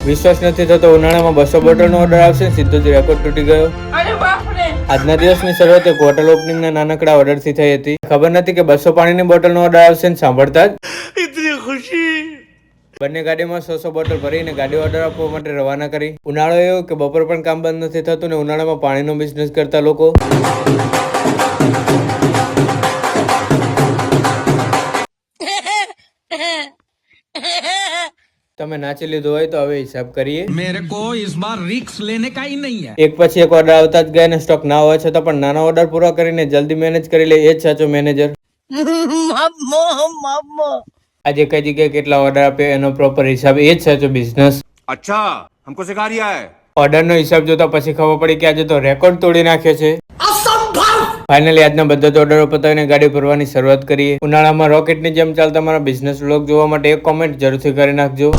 વિશ્વાસ નથી થતો, ઉનાળામાં 200 બોટલનો ઓર્ડર આવશે, સીધો જ રેકોર્ડ તૂટી ગયો. આજના દિવસની શરૂઆત એક હોટલ ઓપનિંગના નાનકડા ઓર્ડરથી થઈ હતી. ખબર નથી કે 200 પાણીની બોટલનો ઓર્ડર આવશે, ને સાંભળતા જ ઇતની ખુશી. બંને ગાડીમાં 100 બોટલ ભરીને ગાડી ઓર્ડર આપવા માટે રવાના કરી. ઉનાળો એવો કે બપોર પણ કામ બંધ નથી થતું ને ઉનાળામાં પાણીનો બિઝનેસ કરતા લોકો. તમે નાચી લીધું હોય તો હવે હિસાબ કરીએ. मेरे को इस बार रिस्क लेने का ही नहीं है. એક પછી એક ઓર્ડર આવતા જ ગયા ને સ્ટોક ના હોવા છતાં પણ નાના ઓર્ડર પૂરા કરીને જલ્દી મેનેજ કરી લે, એ જ સાચો મેનેજર. આજે કઈ જગ્યાએ કેટલા ઓર્ડર આપે એનો પ્રોપર હિસાબ, એ જ સાચો બિઝનેસ. अच्छा हमको सिखा रिया है. ઓર્ડરનો હિસાબ જોતા પછી ખબર પડી કે આજે તો રેકોર્ડ તોડી નાખ્યો છે. ફાઇનલી આજના બધા જ ઓર્ડરો પતાવીને ગાડી ભરવાની શરૂઆત કરીએ. ઉનાળામાં રોકેટની જેમ ચાલતા મારા બિઝનેસ વ્લોગ જોવા માટે એક કોમેન્ટ જરૂરથી કરી નાખજો.